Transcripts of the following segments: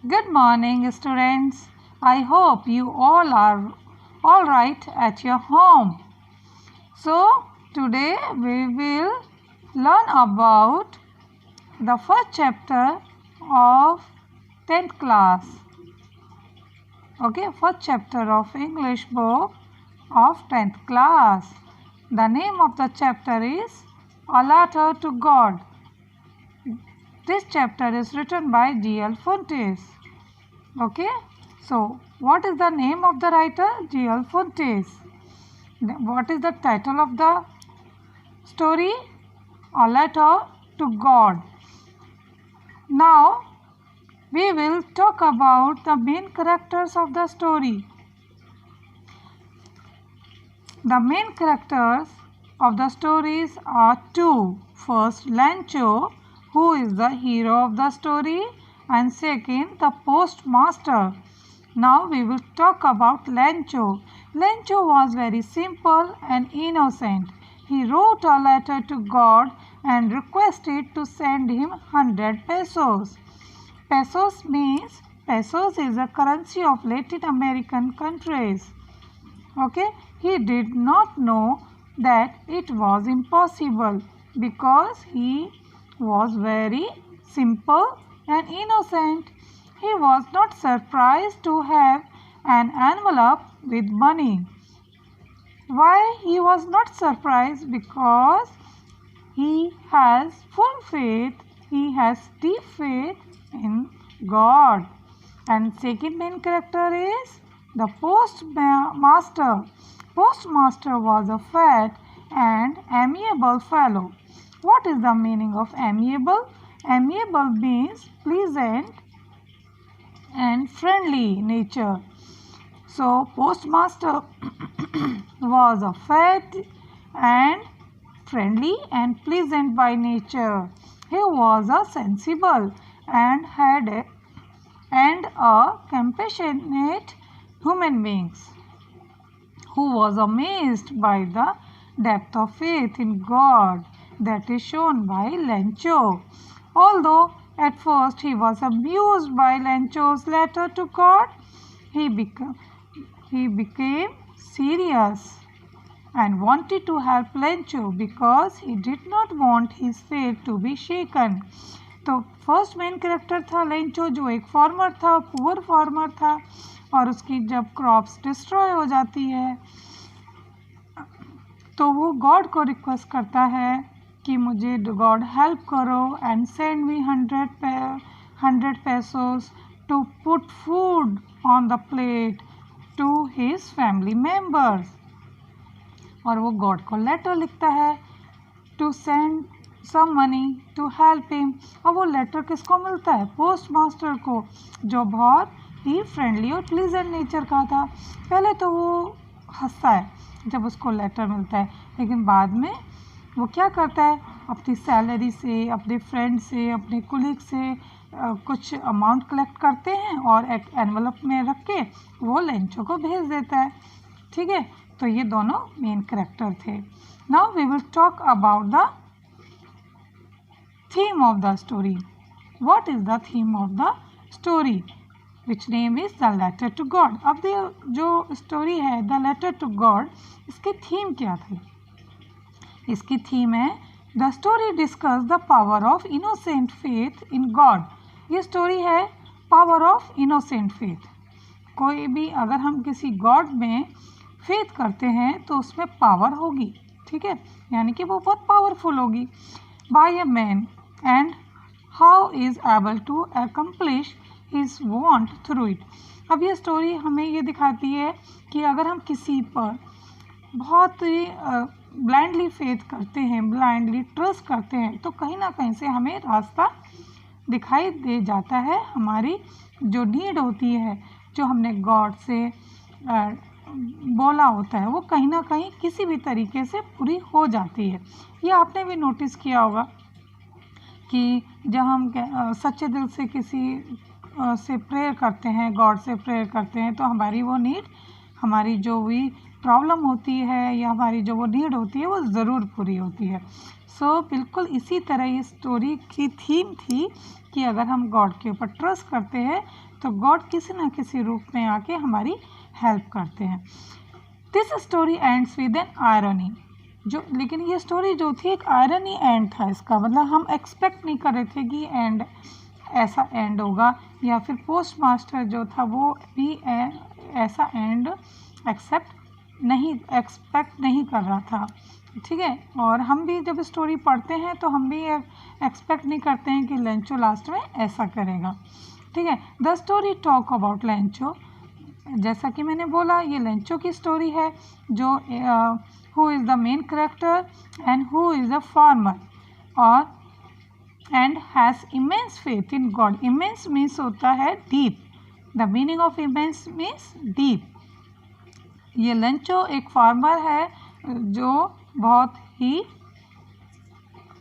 Good morning, students. I hope you all are all right at your home. So, today we will learn about the first chapter of 10th class. Okay, first chapter of English book of 10th class. The name of the chapter is A Letter to God. This chapter is written by G.L. Fuentes. Okay, so what is the name of the writer? G.L. Fuentes. What is the title of the story? A Letter to God. Now we will talk about the main characters of the story. The main characters of the stories are two. First, Lancho, who is the hero of the story, and second, the postmaster. Now we will talk about Lancho. Lancho was very simple and innocent. He wrote a letter to God and requested to send him 100 pesos. Pesos is a currency of Latin American countries. Okay, he did not know that it was impossible because he was very simple and innocent. He was not surprised to have an envelope with money. Why he was not surprised? Because he has full faith, he has deep faith in God. And second main character is the postmaster. Postmaster was a fat and amiable fellow. What is the meaning of amiable? Amiable means pleasant and friendly nature. So postmaster was a fat and friendly and pleasant by nature. He was a sensible and a compassionate human being who was amazed by the depth of faith in God that is shown by Lancho. Although at first he was amused by Lancho's letter to God, he became serious and wanted to help Lancho because he did not want his faith to be shaken. तो first main character था Lencho, जो एक farmer था, poor farmer था, और उसकी जब crops destroy हो जाती है तो वो गॉड को रिक्वेस्ट करता है कि मुझे गॉड हेल्प करो and send me 100 pesos to put food on the plate to his family members. और वो गॉड को लेटर लिखता है to send some money to help him. और वो लेटर किसको मिलता है? पोस्टमास्टर को, जो बहुत ही फ्रेंडली और प्लीजेंट नेचर का था. पहले तो वो हंसता है जब उसको लेटर मिलता है, लेकिन बाद में वो क्या करता है, अपनी सैलरी से, अपने फ्रेंड से, अपने कुलीग से कुछ अमाउंट कलेक्ट करते हैं और एक एनवलप में रख के वो लेंचो को भेज देता है. ठीक है, तो ये दोनों मेन कैरेक्टर थे. Now we will talk about the theme of the story. What is the theme of the story? Which name is The Letter to God. अब जो स्टोरी है The Letter to God, इसके theme क्या थे? इसकी theme है The story discuss the power of innocent faith in God. ये story है पावर ऑफ इनोसेंट फेथ. कोई भी अगर हम किसी गॉड में फेथ करते हैं तो उसमें पावर होगी. ठीक है, यानी कि वो बहुत पावरफुल होगी. By a man and how is able to accomplish his want through it. अब ये स्टोरी हमें ये दिखाती है कि अगर हम किसी पर बहुत ही ब्लाइंडली फेथ करते हैं, ब्लाइंडली ट्रस्ट करते हैं, तो कहीं ना कहीं से हमें रास्ता दिखाई दे जाता है. हमारी जो नीड होती है, जो हमने गॉड से बोला होता है, वो कहीं ना कहीं किसी भी तरीके से पूरी हो जाती है. ये आपने भी नोटिस किया होगा कि जब हम सच्चे दिल से किसी से प्रेयर करते हैं, गॉड से प्रेयर करते हैं, तो हमारी वो नीड, हमारी जो भी प्रॉब्लम होती है या हमारी जो वो नीड होती है वो ज़रूर पूरी होती है. बिल्कुल इसी तरह ये स्टोरी की थीम थी कि अगर हम गॉड के ऊपर ट्रस्ट करते हैं तो गॉड किसी न किसी रूप में आके हमारी हेल्प करते हैं। This story ends with N irony, जो लेकिन ये स्टोरी जो थी एक आयरनी एंड था इसका, मतलब हम एक्सपेक्ट नहीं कर रहे थे कि एंड ऐसा एंड होगा, या फिर पोस्ट मास्टर जो था वो भी ऐसा एंड एक्सपेक्ट नहीं कर रहा था। ठीक है, और हम भी जब स्टोरी पढ़ते हैं तो हम भी एक्सपेक्ट नहीं करते हैं कि लेंचो लास्ट में ऐसा करेगा। ठीक है, the story talk about Lencho, जैसा कि मैंने बोला ये लेंचो की स्टोरी है, जो who is the main character and who is the farmer और and has immense faith in God. Immense means होता है deep, the meaning of immense means deep. ये लेंचो एक फार्मर है जो बहुत ही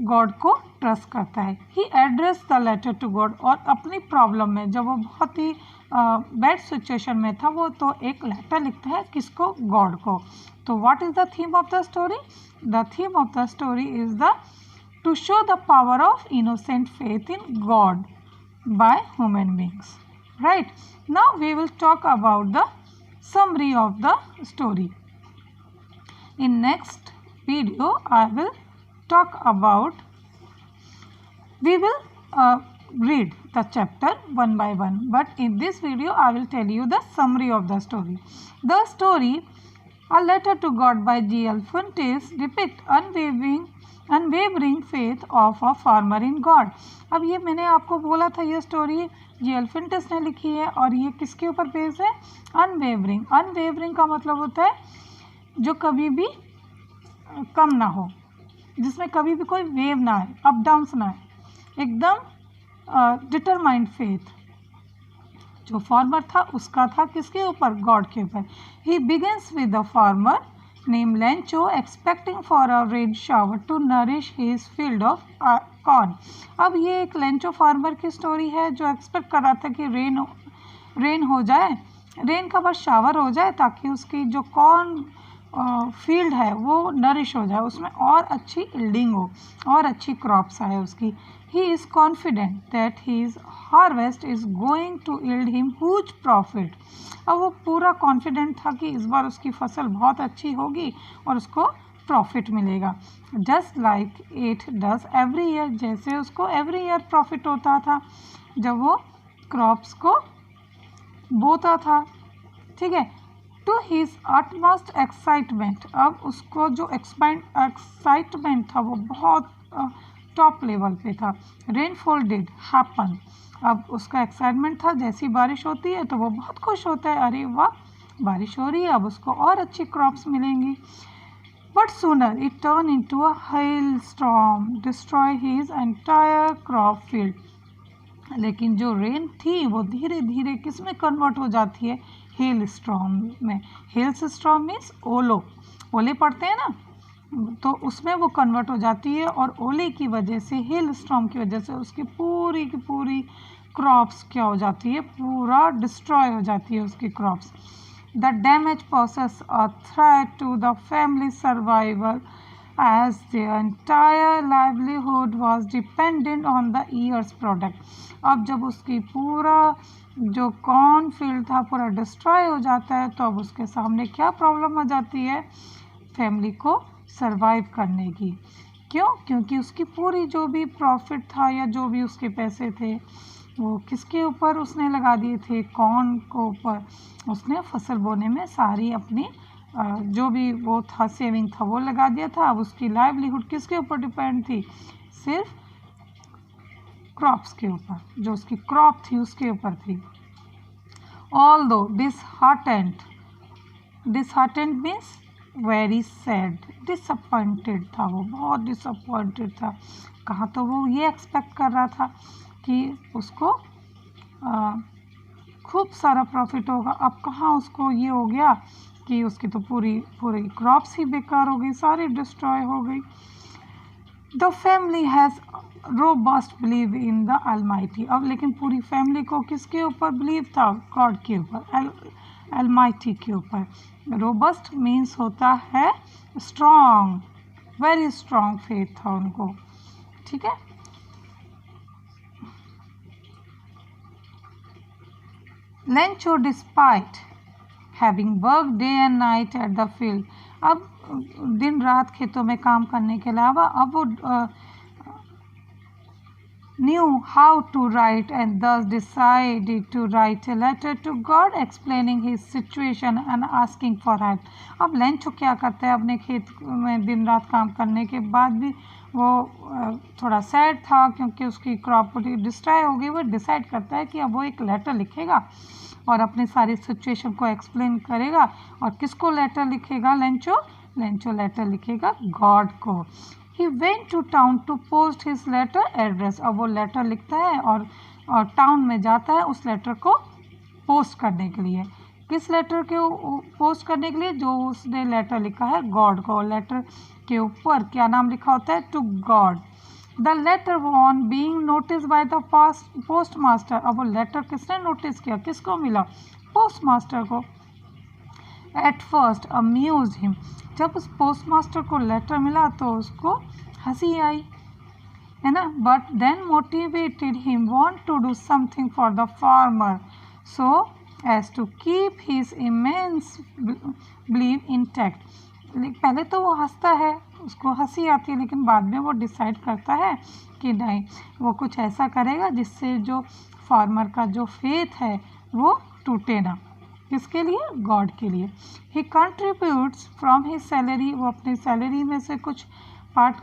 गॉड को ट्रस्ट करता है। He address the letter to God, और अपनी प्रॉब्लम में जब वो बहुत ही बैड सिचुएशन में था वो तो एक लेटर लिखता है, किसको? गॉड को। तो what is the theme of the story? The theme of the story is the two show the power of innocent faith in God by human beings. Right, now we will talk about the summary of the story. In next video I will talk about, we will read the chapter one by one, but in this video I will tell you the summary of the story. The story A Letter to God by G.L. Fuentes depict unwavering faith of a farmer in God. अब ये मैंने आपको बोला था ये story GL. फुएंटेस ने लिखी है और ये किसके ऊपर बेस्ड है? अनवेवरिंग। अनवेवरिंग का मतलब होता है जो कभी भी कम ना हो, जिसमें कभी भी कोई वेव ना आए, अप डाउन्स ना आए, एकदम डिटरमाइंड फेथ जो फार्मर था उसका था किसके ऊपर? गॉड के ऊपर। He begins with the farmer named Lencho expecting for a rain shower to nourish his field of corn। अब ये एक लेंचो फार्मर की स्टोरी है जो एक्सपेक्ट कर रहा था कि रेन हो जाए, रेन का बस शावर हो जाए ताकि उसकी जो कॉर्न फील्ड है वो नरिश हो जाए, उसमें और अच्छी यील्डिंग हो और अच्छी क्रॉप्स आए उसकी। He is confident that his harvest is going to yield him huge profit. अब वो पूरा कॉन्फिडेंट था कि इस बार उसकी फसल बहुत अच्छी होगी और उसको प्रॉफिट मिलेगा। Just like it does every year, जैसे उसको एवरी ईयर प्रॉफिट होता था जब वो क्रॉप्स को बोता था। ठीक है, टू हिज अटमोस्ट एक्साइटमेंट, अब उसको जो एक्साइटमेंट था वो बहुत टॉप लेवल पे था। रेनफॉल डिड हैपन, अब उसका एक्साइटमेंट था जैसी बारिश होती है तो वो बहुत खुश होता है, अरे वाह बारिश हो रही है, अब उसको और अच्छी क्रॉप्स मिलेंगी। But sooner it turn into a hello storm destroy his entire crop field. लेकिन जो रेन थी वो धीरे धीरे किस में कन्वर्ट हो जाती है? हेल स्टॉर्म में। हेल स्टॉर्म मीन्स ओलो, ओले पड़ते हैं ना, तो उसमें वो कन्वर्ट हो जाती है और ओले की वजह से, हेल स्टॉर्म की वजह से उसकी पूरी की पूरी क्रॉप्स क्या हो जाती है? पूरा डिस्ट्रॉय हो जाती है उसकी crops. The damage poses a threat to the family survival as their entire livelihood was dependent on the year's product। अब जब उसकी पूरा जो कॉर्न फील्ड था पूरा डिस्ट्रॉय हो जाता है तो अब उसके सामने क्या प्रॉब्लम आ जाती है? फैमिली को सरवाइव करने की। क्यों? क्योंकि उसकी पूरी जो भी प्रॉफिट था या जो भी उसके पैसे थे वो किसके ऊपर उसने लगा दिए थे? कॉर्न को ऊपर। उसने फसल बोने में सारी अपनी जो भी वो था सेविंग था वो लगा दिया था। अब उसकी लाइवलीहुड किसके ऊपर डिपेंड थी? सिर्फ क्रॉप्स के ऊपर, जो उसकी क्रॉप थी उसके ऊपर थी। Although disheartened means very sad, disappointed था वो, बहुत डिसअपॉइंटेड था। कहाँ तो वो ये एक्सपेक्ट कर रहा था कि उसको खूब सारा प्रॉफिट होगा, अब कहाँ उसको ये हो गया कि उसकी तो पूरी क्रॉप्स ही बेकार हो गई, सारी डिस्ट्रॉय हो गई। The family has robust believe in the Almighty. अब लेकिन पूरी फैमिली को किसके ऊपर बिलीव था? गॉड के ऊपर, अलमाइटी के ऊपर। रोबस्ट मीन्स होता है स्ट्रॉन्ग, वेरी स्ट्रॉन्ग फेथ था उनको। ठीक है, Lencho, despite having worked day and night at the field, अब दिन रात खेतों में काम करने के अलावा अब वो knew how to write and thus decided to write a letter to God explaining his situation and asking for help. अब लेंचो क्या करता है, अपने खेत में दिन रात काम करने के बाद भी वो थोड़ा सैड था क्योंकि उसकी क्रॉप डिस्ट्रॉय हो गई। वो डिसाइड करता है कि अब वो एक लेटर लिखेगा और अपनी सारी सिचुएशन को एक्सप्लेन करेगा। और किसको लेटर लिखेगा लेंचो? लेंचो लेटर लिखेगा गॉड को। He went to town to post his letter address. अब वो लेटर लिखता है और टाउन में जाता है उस लेटर को पोस्ट करने के लिए। किस लेटर के पोस्ट करने के लिए? जो उसने लेटर लिखा है गॉड को। लेटर के ऊपर क्या नाम लिखा होता है? To God. The letter on being notice by the post master. अब वो लेटर किसने नोटिस किया? किसको मिला? पोस्ट मास्टर को। At first amuse him. जब उस पोस्ट मास्टर को लेटर मिला तो उसको हंसी आई, है ना। But then motivated him want to do something for the farmer so as to keep his immense believe intact. पहले तो वो हंसता है, उसको हंसी आती है, लेकिन बाद में वो डिसाइड करता है कि नहीं, वो कुछ ऐसा करेगा जिससे जो फार्मर का जो फेथ है वो टूटे ना। किसके लिए? गॉड के लिए। ही कंट्रीब्यूट्स फ्रॉम हिज सैलरी। वो अपनी सैलरी में से कुछ पार्ट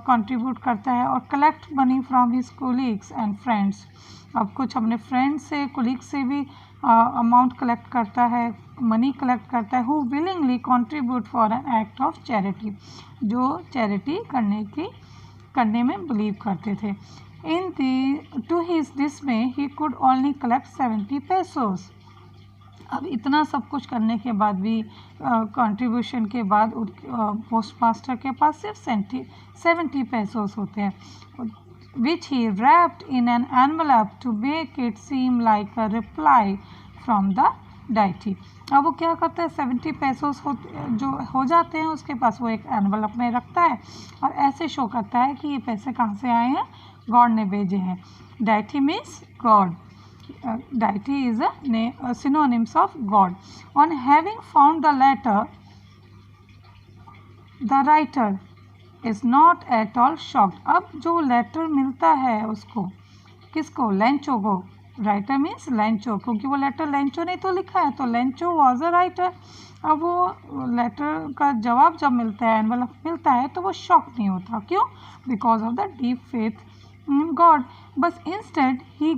कंट्रीब्यूट करता है। और collect money from his colleagues and friends. अब कुछ अपने फ्रेंड्स से, कोलीग से भी अमाउंट कलेक्ट करता है, मनी कलेक्ट करता है। Who willingly contribute for an act of charity. जो चैरिटी करने में बिलीव करते थे। In the to his dismay he could only collect 70 pesos. अब इतना सब कुछ करने के बाद भी कंट्रीब्यूशन के बाद पोस्ट मास्टर के पास सिर्फ 70 पेसोस होते हैं, which he wrapped in an envelope to make it seem like a reply from the deity. अब वो क्या करता है, 70 पेसोस जो हो जाते हैं उसके पास, वो एक एनवेलप में रखता है और ऐसे शो करता है कि ये पैसे कहाँ से आए हैं, गॉड ने भेजे हैं। Deity means God. Deity is a synonyms of God. On having found the letter, the writer is not at all shocked. अब जो लेटर मिलता है उसको, किसको? लेंचो को। राइटर मीन्स लेंचो, क्योंकि वो लेटर लेंचो ने तो लिखा है, तो लेंचो वॉज अ राइटर। अब वो लेटर का जवाब जब मिलता है, एनवेलप मिलता है, तो वो शॉक नहीं होता। क्यों? Because of the deep faith in God, but instead he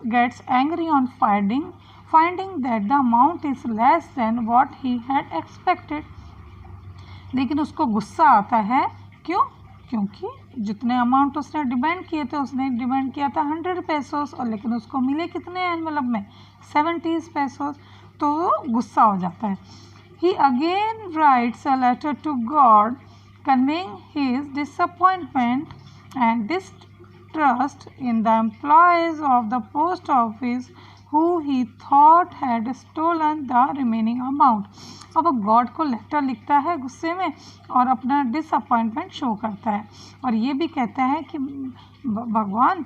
gets angry on finding that the amount is less than what he had expected. लेकिन उसको गुस्सा आता है। क्यों? क्योंकि जितने अमाउंट उसने डिमांड किए थे, उसने डिमांड किया था 100 पेसोस और लेकिन उसको मिले कितने एनवेलप में? 70 पेसोस। तो वो गुस्सा हो जाता है। He again writes a letter to God conveying his disappointment and distrust in the employees of the post office who he thought had stolen the remaining amount. अब वो गॉड को लेटर लिखता है गुस्से में और अपना डिसअपॉइंटमेंट शो करता है और ये भी कहता है कि भगवान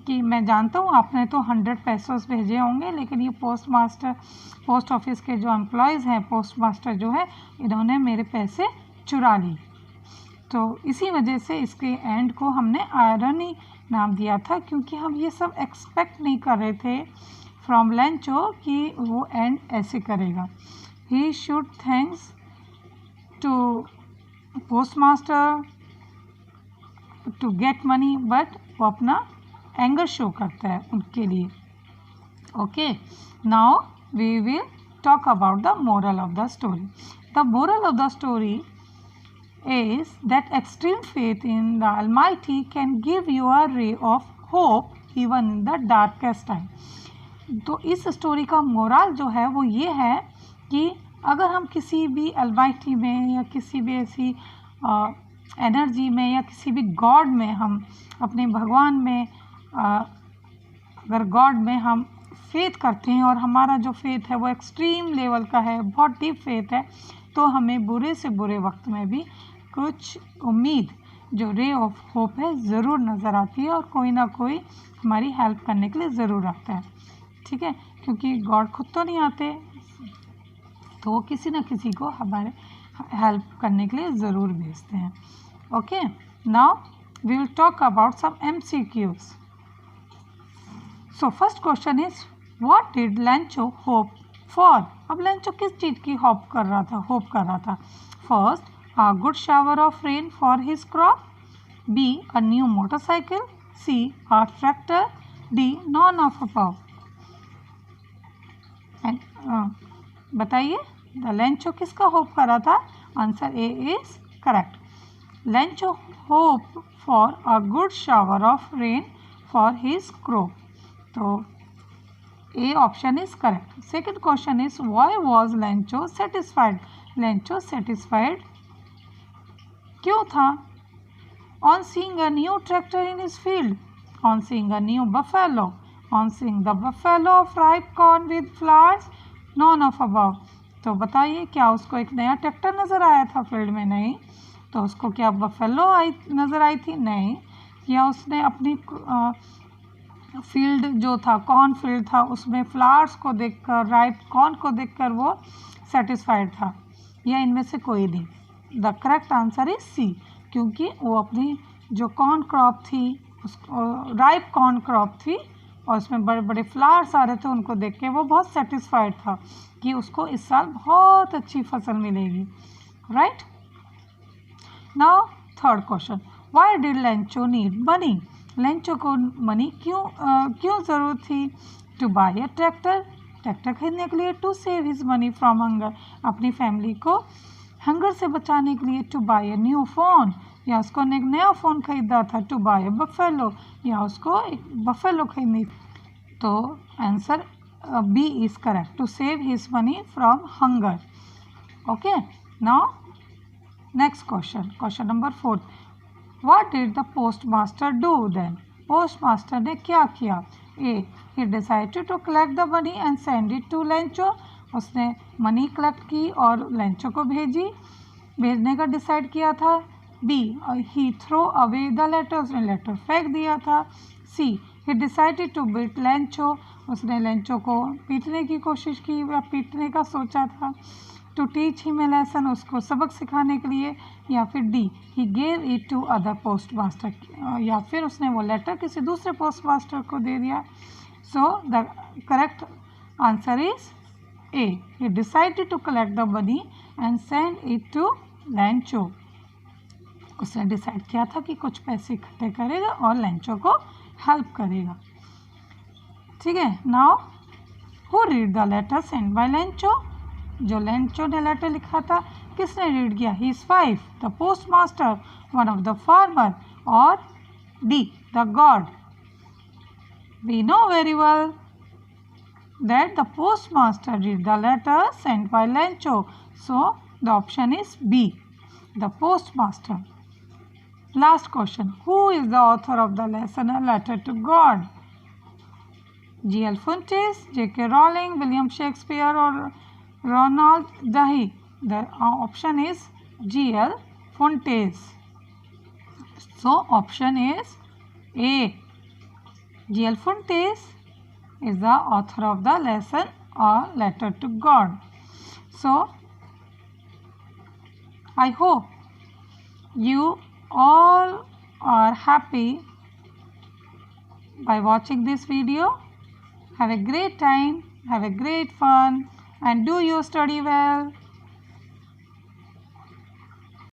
कि मैं जानता हूँ आपने तो 100 पेसोस भेजे होंगे, लेकिन ये पोस्ट ऑफिस के जो एम्प्लॉयज़ हैं, पोस्ट मास्टर जो है, इन्होंने मेरे पैसे चुरा लिए। तो इसी वजह से इसके एंड को हमने आयरनी नाम दिया था, क्योंकि हम ये सब एक्सपेक्ट नहीं कर रहे थे फ्रॉम लेंचो कि वो एंड ऐसे करेगा। He should thanks to post master to get money, but वो अपना एंगर शो करता है उनके लिए। Okay, now we will talk about the moral of the story. The moral of the story is that extreme faith in the Almighty can give you a ray of hope even in the darkest time. तो इस story का moral जो है वो ये है कि अगर हम किसी भी अलमाइटी में या किसी भी ऐसी एनर्जी में या किसी भी गॉड में, हम अपने भगवान में, अगर गॉड में हम फेथ करते हैं और हमारा जो फेथ है वो एक्सट्रीम लेवल का है, बहुत डीप फेथ है, तो हमें बुरे से बुरे वक्त में भी कुछ उम्मीद, जो रे ऑफ होप है, ज़रूर नज़र आती है और कोई ना कोई हमारी हेल्प करने के लिए ज़रूर आता है। ठीक है, क्योंकि गॉड खुद तो नहीं आते, तो वो किसी न किसी को हमारे हेल्प करने के लिए ज़रूर भेजते हैं. Okay, now we will talk about some MCQs. So first question is what did Lencho hope for. अब लैंचो किस चीज़ की होप कर रहा था. First, a good shower of rain for his crop. B, a new motorcycle. C, a tractor. D, none of above. बताइए, the Lencho किसका hope कर रहा था. Answer A is correct. Lencho hope for a good shower of rain for his crop. तो A option is correct. Second question is why was Lencho satisfied. Lencho satisfied क्यों था. On seeing a new tractor in his field. On seeing a new buffalo. On seeing the buffalo of ripe corn with flowers. None of above. तो बताइए, क्या उसको एक नया tractor नज़र आया था फील्ड में. नहीं. तो उसको क्या बफेलो नज़र आई थी. नहीं. या उसने अपनी फील्ड जो था, कॉर्न फील्ड था, उसमें फ्लावर्स को देखकर, राइप कॉर्न को देखकर वो सेटिस्फाइड था. या इनमें से कोई नहीं. The correct answer is C, क्योंकि वो अपनी जो कॉर्न क्रॉप थी, राइप कॉर्न क्रॉप थी, और उसमें बड़े बड़े फ्लावर्स आ रहे थे, उनको देख के वो बहुत सेटिस्फाइड था कि उसको इस साल बहुत अच्छी फसल मिलेगी. Right. Now third question, why did Lencho need money. Lencho को मनी क्यों ज़रूरत थी. To buy a tractor. Tractor खरीदने के लिए. To save his money from hunger. अपनी फैमिली को हंगर से बचाने के लिए. To buy a new phone. या उसको एक नया फ़ोन खरीदा था. To buy a buffalo. या उसको एक बफेलो खरीदनी. तो answer B is correct. To save his money from hunger. Okay. Now next question number 4. What did the postmaster do then? Postmaster ने क्या किया. ए, he decided to collect the money and send it to लैंचो. उसने money collect की और लैंचो को भेजने का decide किया था. B, he threw away the letter. उसने लेटर फेंक दिया था. सी, he decided to beat लैंचो. उसने लैंचो को पीटने की कोशिश की या पीटने का सोचा था. To teach him a lesson. उसको सबक सिखाने के लिए. या फिर D, he gave it to other postmaster. या फिर उसने वो लेटर किसी दूसरे पोस्टमास्टर को दे दिया. So the correct answer is A, he decided to collect the money and send it to Lencho. उसने डिसाइड किया था कि कुछ पैसे इकट्ठे करेगा और लैंचो को हेल्प करेगा. ठीक है. Now who read the letter send by Lencho. जो लैंचो ने लेटर लिखा था, किसने रीड किया. His wife, the postmaster, one of the farmer, और D, the God. We know very well that the postmaster read the letter sent by Lencho. So the option is B, the postmaster. Last question, who is the author of the lesson A Letter to God? G.L. Fuentes, J.K. Rowling, William Shakespeare, or Ronald Dahl. The option is G.L. Fuentes. So option is A. G.L. Fuentes is the author of the lesson or letter to God. So I hope you all are happy by watching this video. Have a great time, have a great fun, and do your study well.